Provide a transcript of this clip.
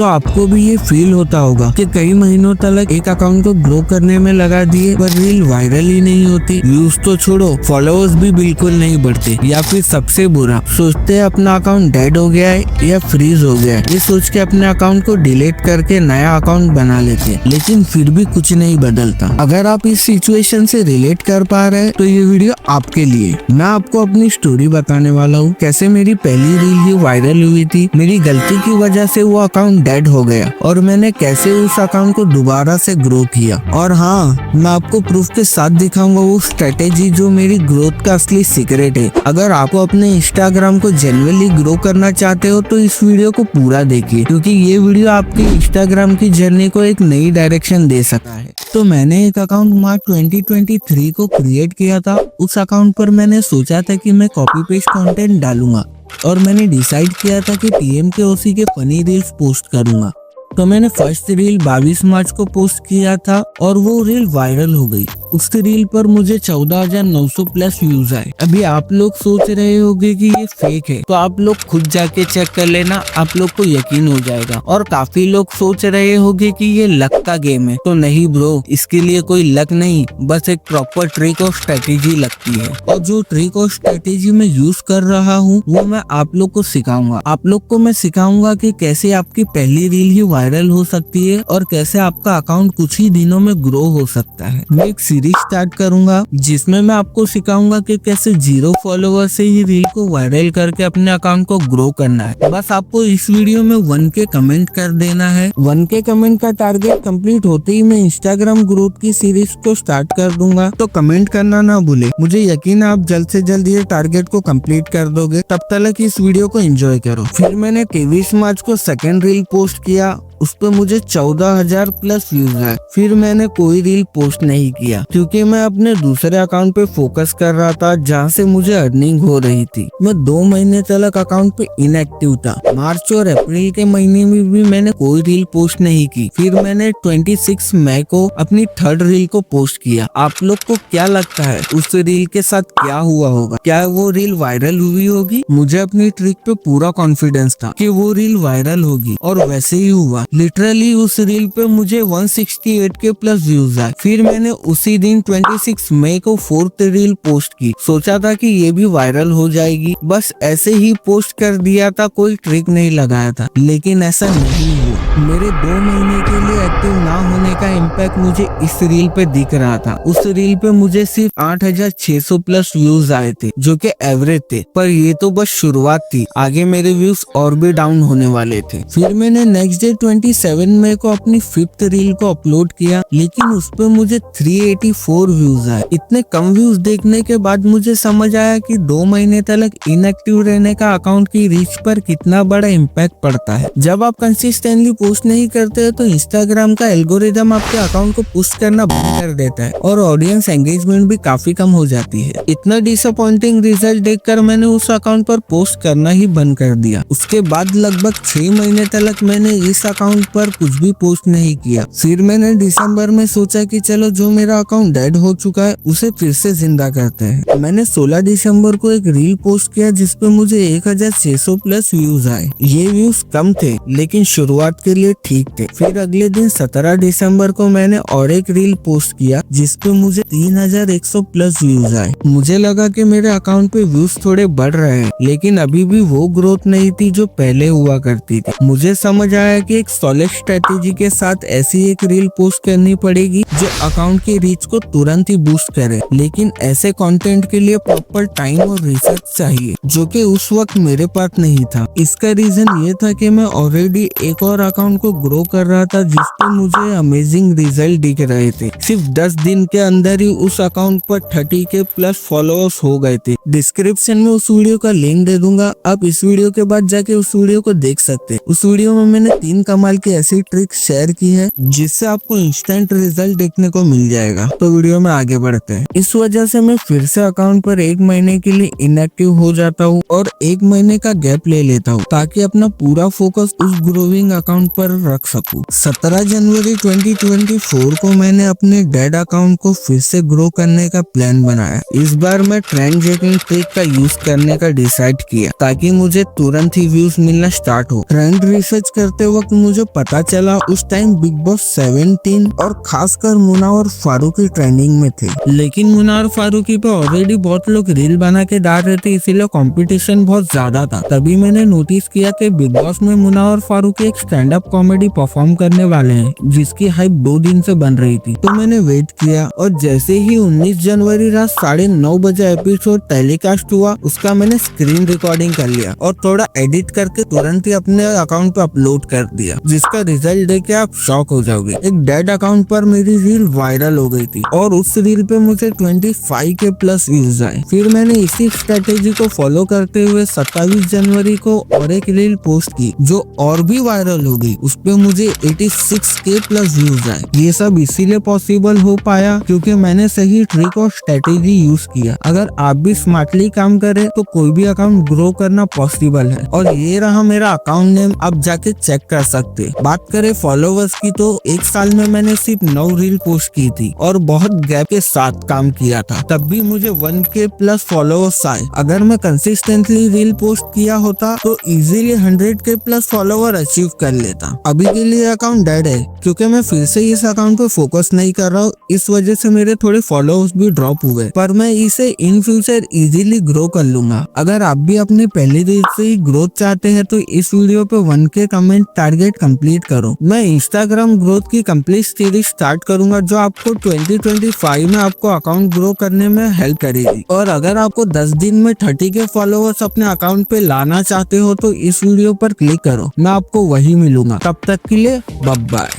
तो आपको भी ये फील होता होगा कि कई महीनों तक एक अकाउंट को ग्रो करने में लगा दिए पर रील वायरल ही नहीं होती, व्यूज तो छोड़ो फॉलोअर्स भी बिल्कुल नहीं बढ़ते, या फिर सबसे बुरा सोचते हैं अपना अकाउंट डेड हो गया है या फ्रीज हो गया है, ये सोच के अपने अकाउंट को डिलीट करके नया अकाउंट बना लेते हैं, लेकिन फिर भी कुछ नहीं बदलता। अगर आप इस सिचुएशन से रिलेट कर पा रहे हैं तो ये वीडियो आपके लिए। मैं आपको अपनी स्टोरी बताने वाला हूँ, कैसे मेरी पहली रील ही वायरल हुई थी, मेरी गलती की वजह से वो अकाउंट डेड हो गया और मैंने कैसे उस अकाउंट को दोबारा से ग्रो किया। और हाँ, मैं आपको प्रूफ के साथ दिखाऊंगा वो स्ट्रेटेजी जो मेरी ग्रोथ का असली सीक्रेट है। अगर आपको अपने इंस्टाग्राम को जेन्युइनली ग्रो करना चाहते हो तो इस वीडियो को पूरा देखिए, क्योंकि ये वीडियो आपकी इंस्टाग्राम की जर्नी को एक नई डायरेक्शन दे सकता है। तो मैंने एक अकाउंट मार्च 2023 को क्रिएट किया था। उस अकाउंट पर मैंने सोचा था कि मैं कॉपी पेस्ट कंटेंट डालूंगा और मैंने डिसाइड किया था कि TMKOC के फनी रील्स पोस्ट करूंगा। तो मैंने फर्स्ट रील 22 मार्च को पोस्ट किया था और वो रील वायरल हो गई। उस रील पर मुझे 14,900 प्लस व्यूज आए। अभी आप लोग सोच रहे होंगे कि ये फेक है, तो आप लोग खुद जाके चेक कर लेना, आप लोग को यकीन हो जाएगा। और काफी लोग सोच रहे होंगे कि ये लक का गेम है, तो नहीं ब्रो, इसके लिए कोई लक नहीं, बस एक प्रॉपर ट्रिक और स्ट्रेटेजी लगती है। और जो ट्रिक और स्ट्रेटेजी मैं यूज कर रहा हूँ वो मैं आप लोग को सिखाऊंगा। आप लोग को मैं सिखाऊंगा कि कैसे आपकी पहली रील ही वायरल हो सकती है और कैसे आपका अकाउंट कुछ ही दिनों में ग्रो हो सकता है। मैं एक सीरीज स्टार्ट करूंगा जिसमें मैं आपको सिखाऊंगा कि कैसे 0 फॉलोवर से ही रील को वायरल करके अपने अकाउंट को ग्रो करना है। बस आपको इस वीडियो में 1K कमेंट कर देना है। 1K कमेंट का टारगेट कंप्लीट होते ही मैं इंस्टाग्राम ग्रोथ की सीरीज को स्टार्ट कर दूंगा, तो कमेंट करना ना भूले। मुझे यकीन है आप जल्द से जल्द ये टारगेट को कंप्लीट कर दोगे। तब तक इस वीडियो को एंजॉय करो। फिर मैंने 23 मार्च को सेकेंड रील पोस्ट किया, उस पर मुझे 14,000 प्लस व्यूज आए। फिर मैंने कोई रील पोस्ट नहीं किया क्योंकि मैं अपने दूसरे अकाउंट पे फोकस कर रहा था जहाँ से मुझे अर्निंग हो रही थी। मैं 2 महीने तक अकाउंट पे इनएक्टिव था। मार्च और अप्रैल के महीने में भी मैंने कोई रील पोस्ट नहीं की। फिर मैंने 26 मई को अपनी थर्ड रील को पोस्ट किया। आप लोग को क्या लगता है उस रील के साथ क्या हुआ होगा? क्या वो रील वायरल हुई होगी? मुझे अपनी ट्रिक पे पूरा कॉन्फिडेंस था कि वो रील वायरल होगी और वैसे ही हुआ। लिटरली उस रील पे मुझे 168K प्लस व्यूज आए। फिर मैंने उसी दिन 26 मई को फोर्थ रील पोस्ट की। सोचा था कि ये भी वायरल हो जाएगी, बस ऐसे ही पोस्ट कर दिया था, कोई ट्रिक नहीं लगाया था। लेकिन ऐसा नहीं हुआ। मेरे 2 महीने के लिए एक्टिव ना होने का इम्पैक्ट मुझे इस रील पे दिख रहा था। उस रील पे मुझे सिर्फ 8,600 प्लस व्यूज आए थे, जो कि एवरेज थे, पर ये तो बस शुरुआत थी। आगे मेरे व्यूज और भी डाउन होने वाले थे। फिर मैंने नेक्स्ट डे 27 मई को अपनी 5th रील को अपलोड किया, लेकिन उस पे मुझे 384 व्यूज आए। इतने कम व्यूज देखने के बाद मुझे समझ आया कि 2 महीने तक इनएक्टिव रहने का अकाउंट की रीच पर कितना बड़ा इम्पैक्ट पड़ता है। जब आप कंसिस्टेंटली पोस्ट नहीं करते तो इंस्टाग्राम का एल्गोरिदम आपके अकाउंट को पुश करना बंद कर देता है और ऑडियंस एंगेजमेंट भी काफी कम हो जाती है। इतना डिसअपॉइंटिंग रिजल्ट देखकर मैंने उस अकाउंट पर पोस्ट करना ही बंद कर दिया। उसके बाद लगभग 6 महीने तक मैंने इस अकाउंट पर कुछ भी पोस्ट नहीं किया। फिर मैंने दिसंबर में सोचा कि चलो जो मेरा अकाउंट डेड हो चुका है उसे फिर से जिंदा करते हैं। मैंने 16 दिसंबर को एक रील पोस्ट किया जिसपे मुझे 1,600 प्लस व्यूज आए। ये व्यूज कम थे लेकिन शुरुआत के लिए ठीक थे। फिर अगले दिन 17 दिसंबर को मैंने और एक रील पोस्ट किया जिसपे मुझे 3,100 प्लस व्यूज आए। मुझे लगा कि मेरे अकाउंट पे व्यूज थोड़े बढ़ रहे हैं, लेकिन अभी भी वो ग्रोथ नहीं थी जो पहले हुआ करती थी। मुझे समझ आया कि एक सॉलिड स्ट्रेटेजी के साथ ऐसी एक रील पोस्ट करनी पड़ेगी जो अकाउंट की रीच को तुरंत ही बूस्ट करे, लेकिन ऐसे कंटेंट के लिए प्रॉपर टाइम और रिसर्च चाहिए, जो कि उस वक्त मेरे पास नहीं था। इसका रीजन ये था कि मैं ऑलरेडी एक और अकाउंट को ग्रो कर रहा था जिसपे मुझे अमेजिंग रिजल्ट दिख रहे थे। सिर्फ 10 दिन के अंदर ही उस अकाउंट पर 30K प्लस फॉलोअर्स हो गए थे। डिस्क्रिप्शन में उस वीडियो का लिंक दे दूंगा, आप इस वीडियो के बाद जाके उस वीडियो को देख सकते हैं। उस वीडियो में मैंने 3 कमाल की ऐसी ट्रिक शेयर की है जिससे आपको इंस्टेंट रिजल्ट देखने को मिल जाएगा। तो वीडियो में आगे बढ़ते हैं। इस वजह से मैं फिर से अकाउंट पर 1 महीने के लिए इनएक्टिव हो जाता हूँ और 1 महीने का गैप ले लेता हूँ ताकि अपना पूरा फोकस उस ग्रोइंग अकाउंट अकाउंट पर रख सकूं। 17 जनवरी 2024 को मैंने अपने डेड अकाउंट को फिर से ग्रो करने का प्लान बनाया। इस बार मैं ट्रेंड चेकिंग ट्रिक का यूज करने का डिसाइड किया ताकि मुझे तुरंत ही व्यूज मिलना स्टार्ट हो। ट्रेंड रिसर्च करते वक्त मुझे पता चला उस टाइम बिग बॉस 17 और खासकर मुन्ना और फारूकी ट्रेंडिंग में थे, लेकिन मुन्ना और फारूकी पे ऑलरेडी बहुत लोग रील बना के डाल रहे थे, इसीलिए कंपटीशन बहुत ज्यादा था। तभी मैंने नोटिस किया कि बिग बॉस में मुन्ना और फारूकी एक स्टैंड अप कॉमेडी परफॉर्म करने वाले हैं जिसकी हाइप 2 दिन से बन रही थी। तो मैंने वेट किया और जैसे ही 19 जनवरी रात 9:30 बजे एपिसोड टेलीकास्ट हुआ उसका मैंने स्क्रीन रिकॉर्डिंग कर लिया और थोड़ा एडिट करके तुरंत ही अपने अकाउंट पे अपलोड कर दिया, जिसका रिजल्ट देख के आप शॉक हो जाओगे। एक डेड अकाउंट पर मेरी रील वायरल हो गई थी और उस रील पे मुझे 25K प्लस व्यूज आए। फिर मैंने इसी स्ट्रेटेजी को फॉलो करते हुए 27 जनवरी को और एक रील पोस्ट की जो और भी वायरल हो गई। उस पे मुझे 86K प्लस व्यूज आए। ये सब इसीलिए पॉसिबल हो पाया क्योंकि मैंने सही ट्रिक और स्ट्रेटेजी यूज किया। अगर आप भी स्मार्टली काम करें तो कोई भी अकाउंट ग्रो करना पॉसिबल है। और ये रहा मेरा अकाउंट नेम, आप जाके चेक कर सकते। बात करें फॉलोवर्स की तो एक साल में मैंने सिर्फ 9 रील पोस्ट की थी और बहुत गैप के साथ काम किया था, तब भी मुझे 1K प्लस फॉलोवर्स आए। अगर मैं कंसिस्टेंटली रील पोस्ट किया होता तो easily 100K plus follower achieve कर लेता। अभी के लिए अकाउंट डेड है क्योंकि मैं फिर से इस अकाउंट पे फोकस नहीं कर रहा हूँ, इस वजह से मेरे थोड़े फॉलोअर्स भी ड्रॉप हुए, पर मैं इसे इन फ्यूचर इजीली ग्रो कर लूंगा। अगर आप भी अपनी पहली रील से ही ग्रोथ चाहते हैं तो इस वीडियो पे 1K कमेंट टारगेट कंप्लीट करो। मैं इंस्टाग्राम ग्रोथ की कंप्लीट सीरीज स्टार्ट करूंगा जो आपको 2025 में आपको अकाउंट ग्रो करने में हेल्प करेगी। और अगर आपको 10 दिन में 30K फॉलोअर्स अपने अकाउंट पे लाना चाहते हो तो इस वीडियो पर क्लिक करो, मैं आपको वही मिलूंगा। तब तक के लिए बाय बाय।